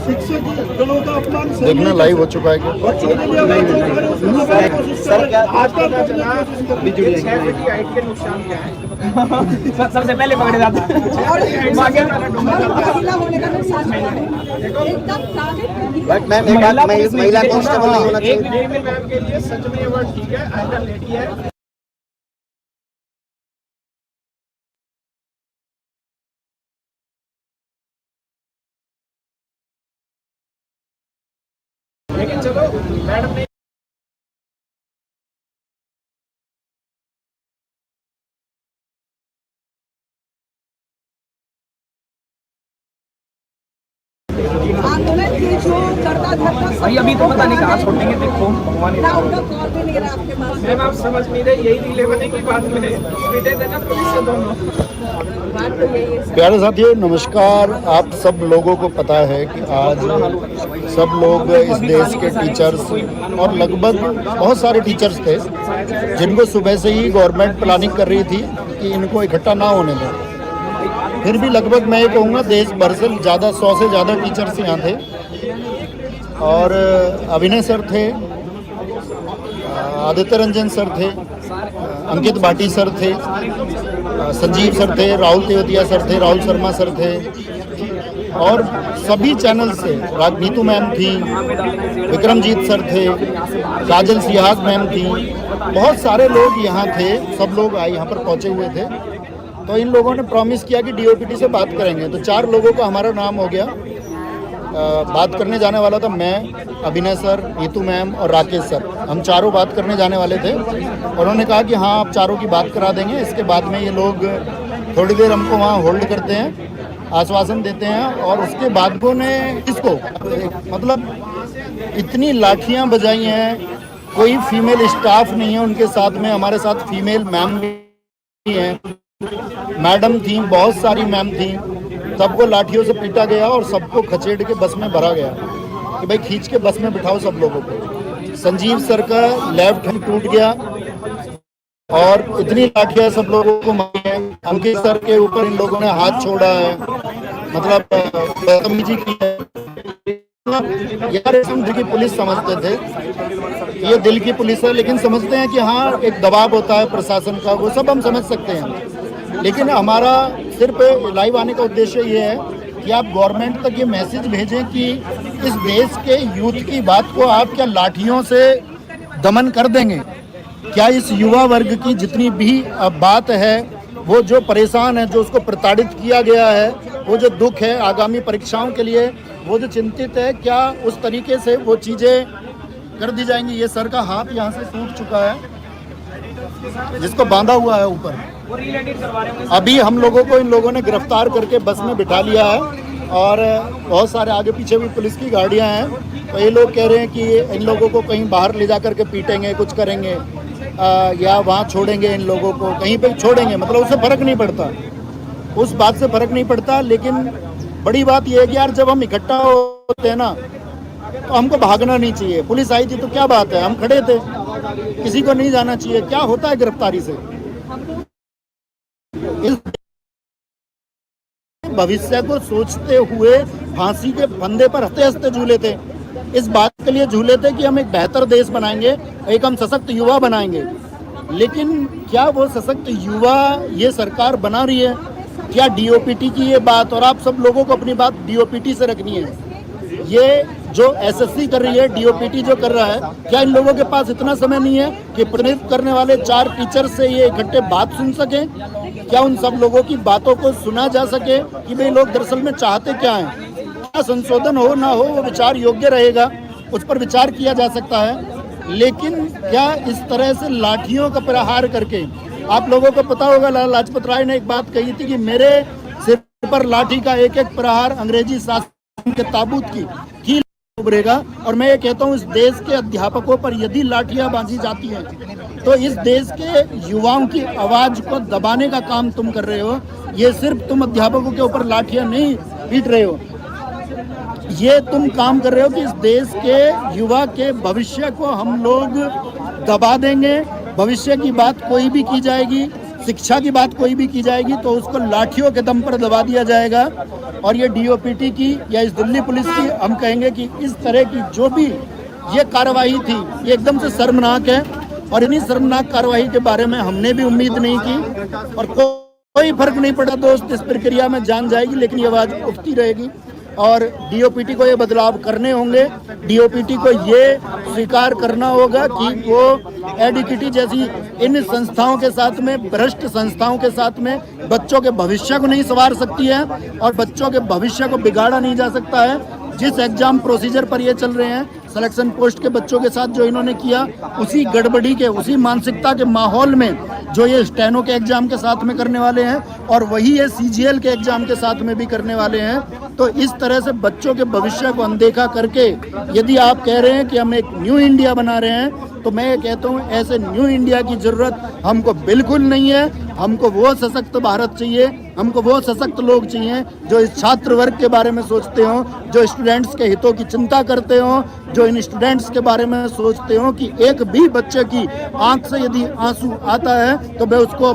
शिक्षक गणों का अपमान देखना लाइव हो चुका है क्या? बच्चों के लिए सर क्या के नुकसान क्या है? सबसे पहले पकड़े जाते हैं बट मैम एक बात, महिला कांस्टेबल नहीं होना चाहिए। मैम के लिए सच में ये वर्ड ठीक है, आइडल लेडी है। लेकिन चलो मैडम ने आंदोलन की जो करता धरता अभी तो पता नहीं कहाँ छोड़ेंगे, देखो भगवान ना उनका कॉल भी नहीं रहा आपके पास। मैम आप समझ नहीं रहे, यही रिले बनेगी बाद में, बेटे देना पुलिस से दोनों। बात तो यही है। प्यारे साथियों नमस्कार। आप सब लोगों को पता है कि आज सब लोग इस देश के टीचर्स और लगभग बहुत सारे टीचर्स थे जिनको सुबह से ही गवर्नमेंट प्लानिंग कर रही थी कि इनको इकट्ठा ना होने दें। फिर भी लगभग मैं ये कहूँगा देश भर से ज़्यादा 100 से ज़्यादा टीचर्स यहाँ थे और अभिनय सर थे, आदित्य रंजन सर थे, अंकित भाटी सर थे, संजीव सर थे, राहुल तेवतिया सर थे, राहुल शर्मा सर थे और सभी चैनल से नीतू मैम थी, विक्रमजीत सर थे, काजल सिहाग मैम थी, बहुत सारे लोग यहाँ थे। सब लोग यहाँ पर पहुँचे हुए थे। तो इन लोगों ने प्रॉमिस किया कि डीओपीटी से बात करेंगे। तो 4 लोगों का हमारा नाम हो गया। बात करने जाने वाला था मैं, अभिनय सर, नीतू मैम और राकेश सर। हम चारों बात करने जाने वाले थे। उन्होंने कहा कि हाँ आप चारों की बात करा देंगे। इसके बाद में ये लोग थोड़ी देर हमको वहाँ होल्ड करते हैं, आश्वासन देते हैं और उसके बाद ने इसको मतलब इतनी लाठियाँ बजाई हैं। कोई फीमेल स्टाफ नहीं है उनके साथ में, हमारे साथ फीमेल मैम भी हैं, मैडम थी, बहुत सारी मैम थी। सबको लाठियों से पीटा गया और सबको खचेड़ के बस में भरा गया कि भाई खींच के बस में बिठाओ सब लोगों को। संजीव सर का लेफ्ट हैंड टूट गया और इतनी लाठियां सब लोगों को मारी है। अंकित सर के ऊपर इन लोगों ने हाथ छोड़ा है, मतलब बदतमीजी की है। यार हम दिल की पुलिस समझते थे, ये दिल की पुलिस है, लेकिन समझते हैं कि हाँ एक दबाव होता है प्रशासन का, वो सब हम समझ सकते हैं। लेकिन हमारा सिर्फ लाइव आने का उद्देश्य ये है कि आप गवर्नमेंट तक ये मैसेज भेजें कि इस देश के यूथ की बात को आप क्या लाठियों से दमन कर देंगे? क्या इस युवा वर्ग की जितनी भी बात है, वो जो परेशान है, जो उसको प्रताड़ित किया गया है, वो जो दुख है आगामी परीक्षाओं के लिए, वो जो चिंतित है, क्या उस तरीके से वो चीज़ें कर दी जाएंगी? ये सर का हाथ यहाँ से टूट चुका है जिसको बांधा हुआ है ऊपर। अभी हम लोगों को इन लोगों ने गिरफ्तार करके बस में बिठा लिया है और बहुत सारे आगे पीछे भी पुलिस की गाड़ियां हैं। तो ये लोग कह रहे हैं कि इन लोगों को कहीं बाहर ले जा करके पीटेंगे, कुछ करेंगे या वहाँ छोड़ेंगे, इन लोगों को कहीं पे छोड़ेंगे। मतलब उससे फ़र्क नहीं पड़ता, उस बात से फ़र्क नहीं पड़ता। लेकिन बड़ी बात यह है कि यार जब हम इकट्ठा होते हैं ना तो हमको भागना नहीं चाहिए। पुलिस आई थी तो क्या बात है, हम खड़े थे, किसी को नहीं जाना चाहिए। क्या होता है गिरफ्तारी से? इस भविष्य को सोचते हुए फांसी के फंदे पर हंसते हंसते झूले थे। इस बात के लिए झूले थे कि हम एक बेहतर देश बनाएंगे, एक हम सशक्त युवा बनाएंगे। लेकिन क्या वो सशक्त युवा ये सरकार बना रही है? क्या डीओपीटी की ये बात, और आप सब लोगों को अपनी बात डीओपीटी से रखनी है। ये जो एसएससी कर रही है, डीओपीटी जो कर रहा है, क्या इन लोगों के पास इतना समय नहीं है कि प्रतिनिधित्व करने वाले 4 टीचर से ये इकट्ठे बात सुन सकें? क्या उन सब लोगों की बातों को सुना जा सके कि भाई लोग दरअसल में चाहते क्या हैं? क्या संशोधन हो ना हो वो विचार योग्य रहेगा, उस पर विचार किया जा सकता है। लेकिन क्या इस तरह से लाठियों का प्रहार करके, आप लोगों को पता होगा लाला लाजपत राय ने एक बात कही थी कि मेरे सिर पर लाठी का एक एक प्रहार अंग्रेजी शासन के ताबूत की उभरेगा। और मैं ये कहता हूँ इस देश के अध्यापकों पर यदि लाठियां बांधी जाती हैं तो इस देश के युवाओं की आवाज को दबाने का काम तुम कर रहे हो। ये सिर्फ तुम अध्यापकों के ऊपर लाठियां नहीं पीट रहे हो, ये तुम काम कर रहे हो कि इस देश के युवा के भविष्य को हम लोग दबा देंगे। भविष्य की बात कोई भी की जाएगी, शिक्षा की बात कोई भी की जाएगी तो उसको लाठियों के दम पर दबा दिया जाएगा। और ये डीओपीटी की या इस दिल्ली पुलिस की हम कहेंगे कि इस तरह की जो भी ये कार्रवाई थी ये एकदम से शर्मनाक है। और इन्हीं शर्मनाक कार्रवाई के बारे में हमने भी उम्मीद नहीं की। और कोई फर्क नहीं पड़ा दोस्त, इस प्रक्रिया में जान जाएगी लेकिन ये आवाज़ उठती रहेगी और डीओपीटी को ये बदलाव करने होंगे। डीओपीटी को ये स्वीकार करना होगा कि वो एडीकिटी जैसी इन संस्थाओं के साथ में, भ्रष्ट संस्थाओं के साथ में बच्चों के भविष्य को नहीं संवार सकती है और बच्चों के भविष्य को बिगाड़ा नहीं जा सकता है। जिस एग्जाम प्रोसीजर पर ये चल रहे हैं, सिलेक्शन पोस्ट के बच्चों के साथ जो इन्होंने किया, उसी गड़बड़ी के, उसी मानसिकता के माहौल में जो ये स्टेनो के एग्जाम के साथ में करने वाले हैं और वही ये सीजीएल के एग्जाम के साथ में भी करने वाले हैं। तो इस तरह से बच्चों के भविष्य को अनदेखा करके यदि आप कह रहे हैं कि हम एक न्यू इंडिया बना रहे हैं, तो मैं कहता हूँ ऐसे न्यू इंडिया की जरूरत हमको बिल्कुल नहीं है। हमको वो सशक्त भारत चाहिए, हमको वो सशक्त लोग चाहिए जो इस छात्र वर्ग के बारे में सोचते हो, जो स्टूडेंट्स के हितों की चिंता करते हो, जो इन स्टूडेंट्स के बारे में सोचते हो कि एक भी बच्चे की आंख से यदि आंसू आता है तो मैं उसको